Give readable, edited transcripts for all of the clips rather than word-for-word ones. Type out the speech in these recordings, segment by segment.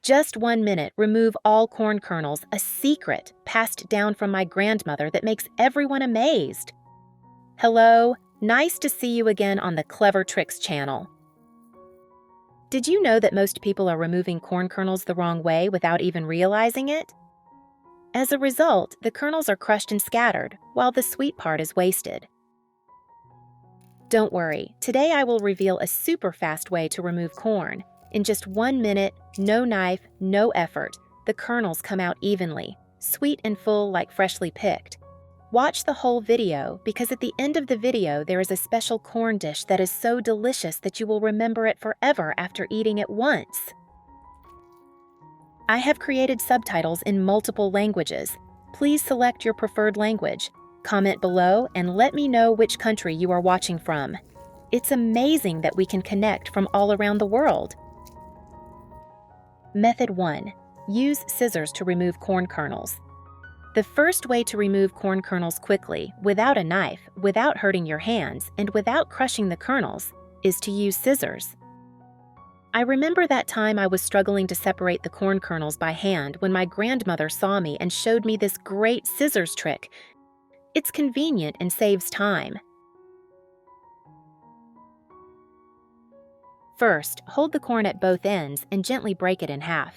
Just 1 minute, remove all corn kernels, a secret passed down from my grandmother that makes everyone amazed. Hello, nice to see you again on the Clever Tricks channel. Did you know that most people are removing corn kernels the wrong way without even realizing it? As a result, the kernels are crushed and scattered, while the sweet part is wasted. Don't worry, today I will reveal a super fast way to remove corn. In just 1 minute, no knife, no effort, the kernels come out evenly, sweet and full like freshly picked. Watch the whole video because at the end of the video there is a special corn dish that is so delicious that you will remember it forever after eating it once. I have created subtitles in multiple languages. Please select your preferred language. Comment below and let me know which country you are watching from. It's amazing that we can connect from all around the world. Method 1. Use scissors to remove corn kernels. The first way to remove corn kernels quickly, without a knife, without hurting your hands, and without crushing the kernels, is to use scissors. I remember that time I was struggling to separate the corn kernels by hand when my grandmother saw me and showed me this great scissors trick. It's convenient and saves time. First, hold the corn at both ends and gently break it in half.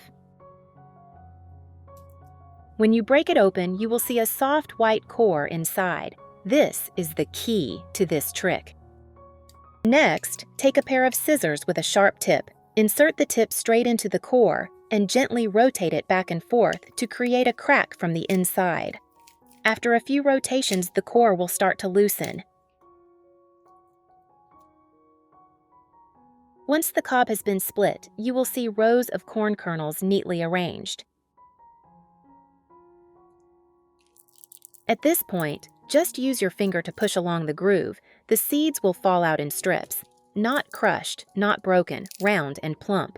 When you break it open, you will see a soft white core inside. This is the key to this trick. Next, take a pair of scissors with a sharp tip. Insert the tip straight into the core and gently rotate it back and forth to create a crack from the inside. After a few rotations, the core will start to loosen. Once the cob has been split, you will see rows of corn kernels neatly arranged. At this point, just use your finger to push along the groove. The seeds will fall out in strips, not crushed, not broken, round and plump.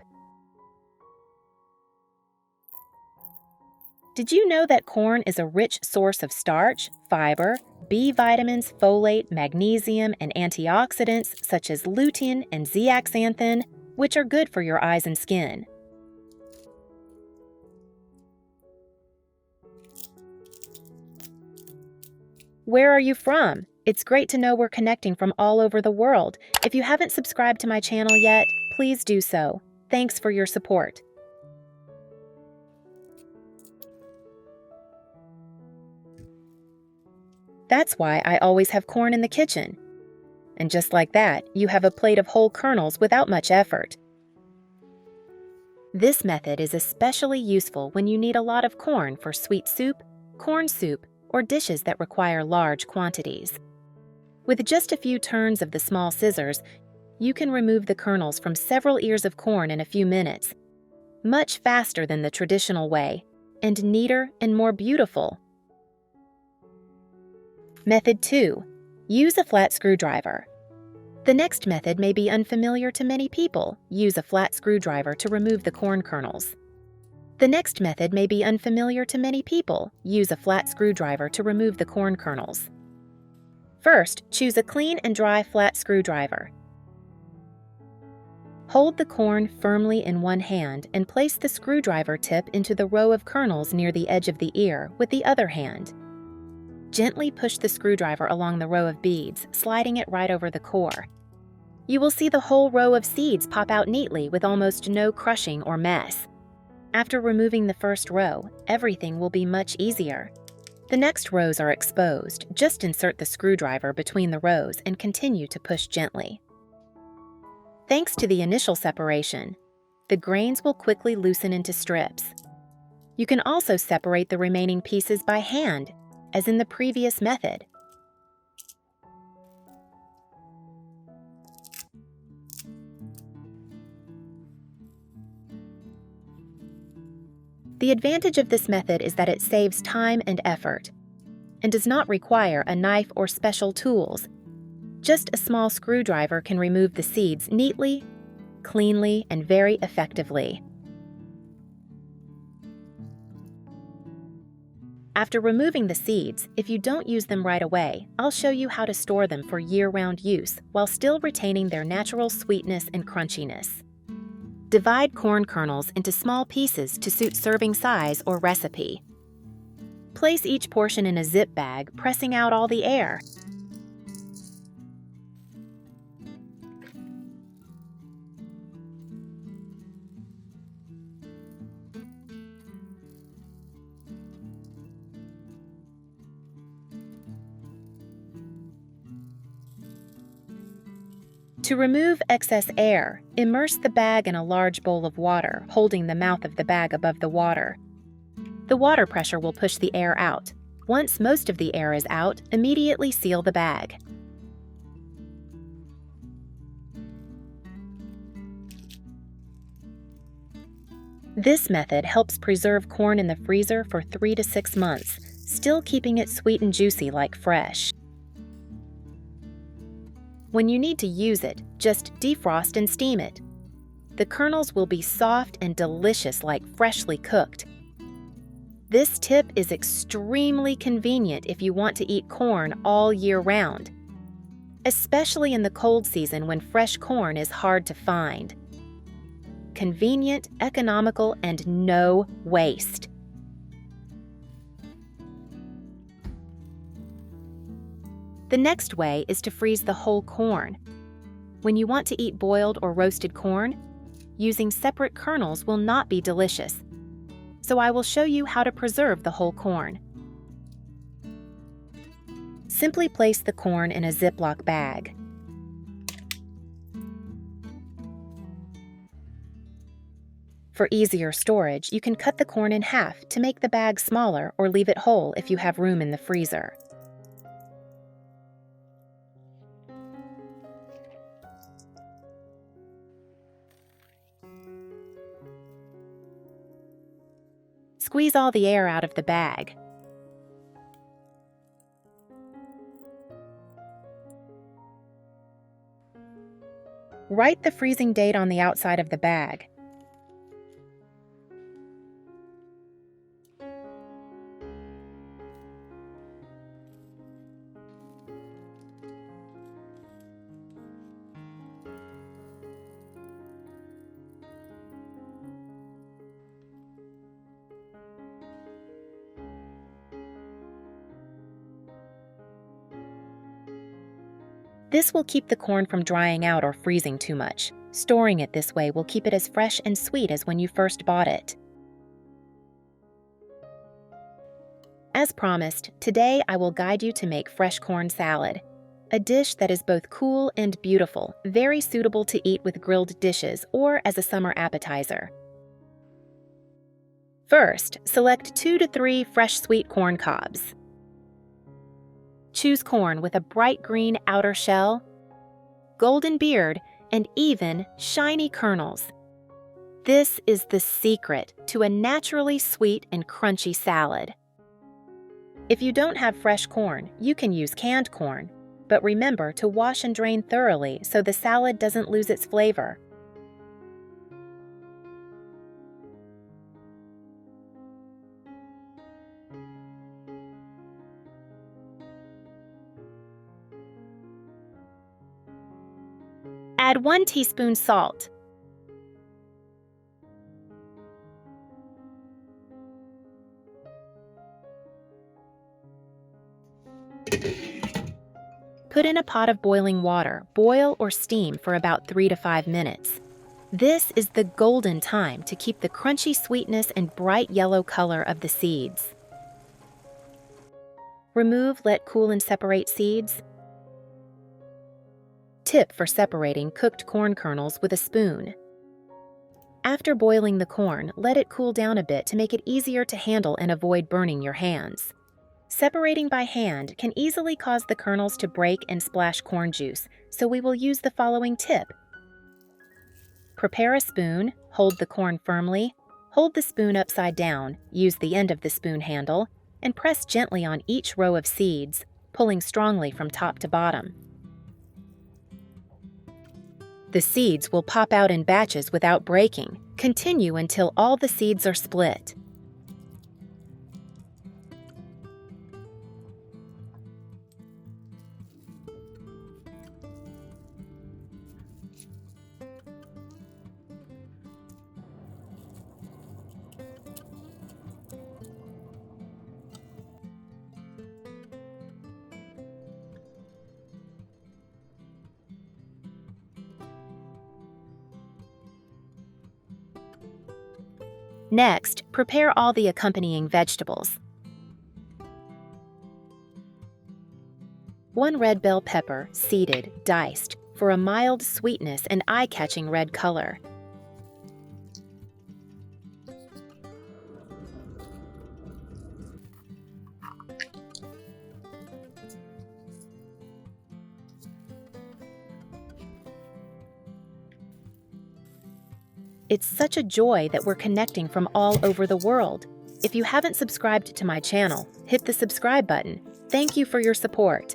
Did you know that corn is a rich source of starch, fiber, B vitamins, folate, magnesium, and antioxidants such as lutein and zeaxanthin, which are good for your eyes and skin? Where are you from? It's great to know we're connecting from all over the world. If you haven't subscribed to my channel yet, please do so. Thanks for your support. That's why I always have corn in the kitchen. And just like that, you have a plate of whole kernels without much effort. This method is especially useful when you need a lot of corn for sweet soup, corn soup, or dishes that require large quantities. With just a few turns of the small scissors, you can remove the kernels from several ears of corn in a few minutes, much faster than the traditional way, and neater and more beautiful. Method 2. Use a flat screwdriver. The next method may be unfamiliar to many people. Use a flat screwdriver to remove the corn kernels. The next method may be unfamiliar to many people. Use a flat screwdriver to remove the corn kernels. First, choose a clean and dry flat screwdriver. Hold the corn firmly in one hand and place the screwdriver tip into the row of kernels near the edge of the ear with the other hand. Gently push the screwdriver along the row of beads, sliding it right over the core. You will see the whole row of seeds pop out neatly with almost no crushing or mess. After removing the first row, everything will be much easier. The next rows are exposed. Just insert the screwdriver between the rows and continue to push gently. Thanks to the initial separation, the grains will quickly loosen into strips. You can also separate the remaining pieces by hand, as in the previous method. The advantage of this method is that it saves time and effort, and does not require a knife or special tools. Just a small screwdriver can remove the seeds neatly, cleanly, and very effectively. After removing the seeds, if you don't use them right away, I'll show you how to store them for year-round use while still retaining their natural sweetness and crunchiness. Divide corn kernels into small pieces to suit serving size or recipe. Place each portion in a zip bag, pressing out all the air. To remove excess air, immerse the bag in a large bowl of water, holding the mouth of the bag above the water. The water pressure will push the air out. Once most of the air is out, immediately seal the bag. This method helps preserve corn in the freezer for 3 to 6 months, still keeping it sweet and juicy like fresh. When you need to use it, just defrost and steam it. The kernels will be soft and delicious like freshly cooked. This tip is extremely convenient if you want to eat corn all year round, especially in the cold season when fresh corn is hard to find. Convenient, economical, and no waste. The next way is to freeze the whole corn. When you want to eat boiled or roasted corn, using separate kernels will not be delicious. So I will show you how to preserve the whole corn. Simply place the corn in a Ziploc bag. For easier storage, you can cut the corn in half to make the bag smaller or leave it whole if you have room in the freezer. Squeeze all the air out of the bag. Write the freezing date on the outside of the bag. This will keep the corn from drying out or freezing too much. Storing it this way will keep it as fresh and sweet as when you first bought it. As promised, today I will guide you to make fresh corn salad, a dish that is both cool and beautiful, very suitable to eat with grilled dishes or as a summer appetizer. First, select 2 to 3 fresh sweet corn cobs. Choose corn with a bright green outer shell, golden beard, and even, shiny kernels. This is the secret to a naturally sweet and crunchy salad. If you don't have fresh corn, you can use canned corn, but remember to wash and drain thoroughly so the salad doesn't lose its flavor. Add 1 teaspoon salt. Put in a pot of boiling water. Boil or steam for about 3 to 5 minutes. This is the golden time to keep the crunchy sweetness and bright yellow color of the seeds. Remove, let cool, and separate seeds. Tip for separating cooked corn kernels with a spoon. After boiling the corn, let it cool down a bit to make it easier to handle and avoid burning your hands. Separating by hand can easily cause the kernels to break and splash corn juice, so we will use the following tip. Prepare a spoon, hold the corn firmly, hold the spoon upside down, use the end of the spoon handle, and press gently on each row of seeds, pulling strongly from top to bottom. The seeds will pop out in batches without breaking. Continue until all the seeds are split. Next, prepare all the accompanying vegetables. 1 red bell pepper, seeded, diced, for a mild sweetness and eye-catching red color. It's such a joy that we're connecting from all over the world. If you haven't subscribed to my channel, hit the subscribe button. Thank you for your support.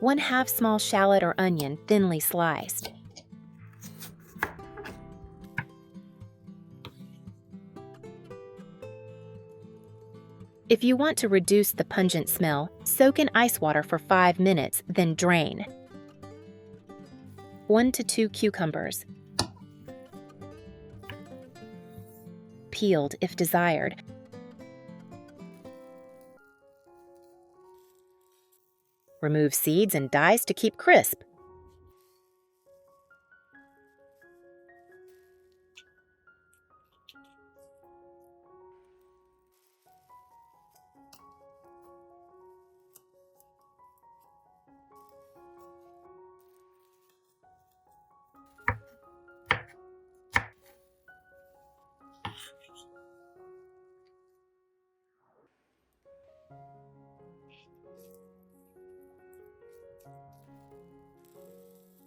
One half small shallot or onion thinly sliced. If you want to reduce the pungent smell, soak in ice water for 5 minutes, then drain. 1 to 2 cucumbers, peeled if desired. Remove seeds and dice to keep crisp.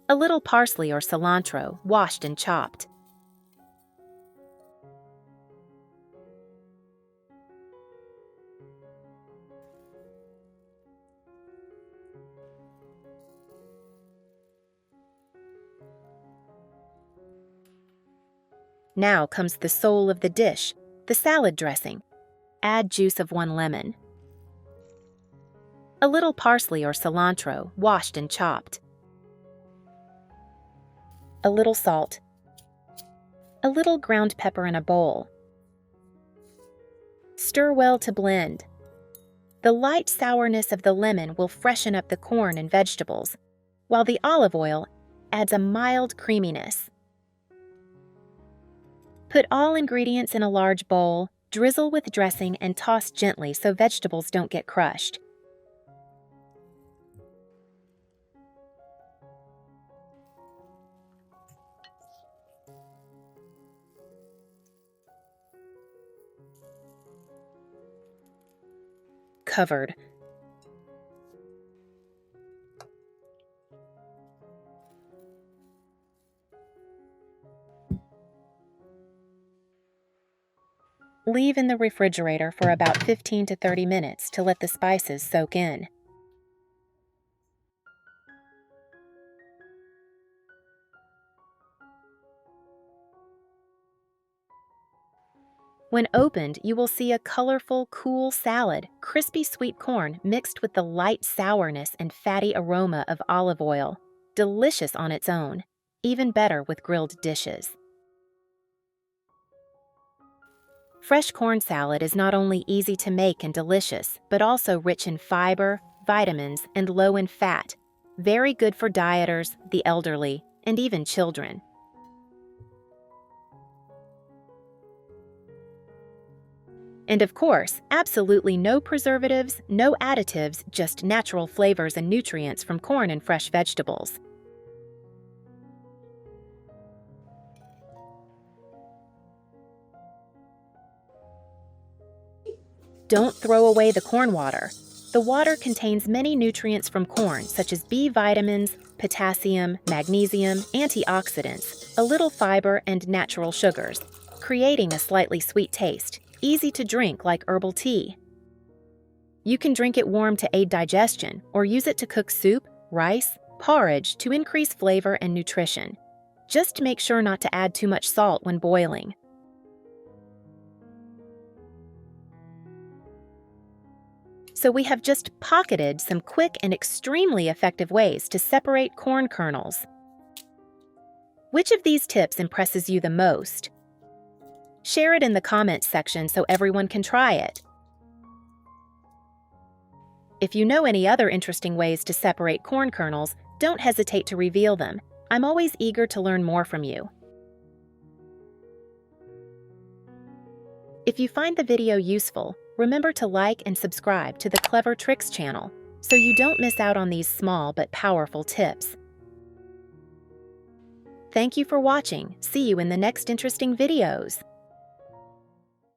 A little parsley or cilantro, washed and chopped. Now comes the soul of the dish, the salad dressing. Add juice of 1 lemon. A little parsley or cilantro, washed and chopped. A little salt. A little ground pepper in a bowl. Stir well to blend. The light sourness of the lemon will freshen up the corn and vegetables, while the olive oil adds a mild creaminess. Put all ingredients in a large bowl, drizzle with dressing, and toss gently so vegetables don't get crushed. Covered. Leave in the refrigerator for about 15 to 30 minutes to let the spices soak in. When opened, you will see a colorful, cool salad, crispy sweet corn mixed with the light sourness and fatty aroma of olive oil. Delicious on its own, even better with grilled dishes. Fresh corn salad is not only easy to make and delicious, but also rich in fiber, vitamins, and low in fat. Very good for dieters, the elderly, and even children. And of course, absolutely no preservatives, no additives, just natural flavors and nutrients from corn and fresh vegetables. Don't throw away the corn water. The water contains many nutrients from corn, such as B vitamins, potassium, magnesium, antioxidants, a little fiber, and natural sugars, creating a slightly sweet taste, easy to drink like herbal tea. You can drink it warm to aid digestion, or use it to cook soup, rice, porridge to increase flavor and nutrition. Just make sure not to add too much salt when boiling. So we have just pocketed some quick and extremely effective ways to separate corn kernels. Which of these tips impresses you the most? Share it in the comments section so everyone can try it. If you know any other interesting ways to separate corn kernels, don't hesitate to reveal them. I'm always eager to learn more from you. If you find the video useful, remember to like and subscribe to the Clever Tricks channel so you don't miss out on these small but powerful tips. Thank you for watching. See you in the next interesting videos.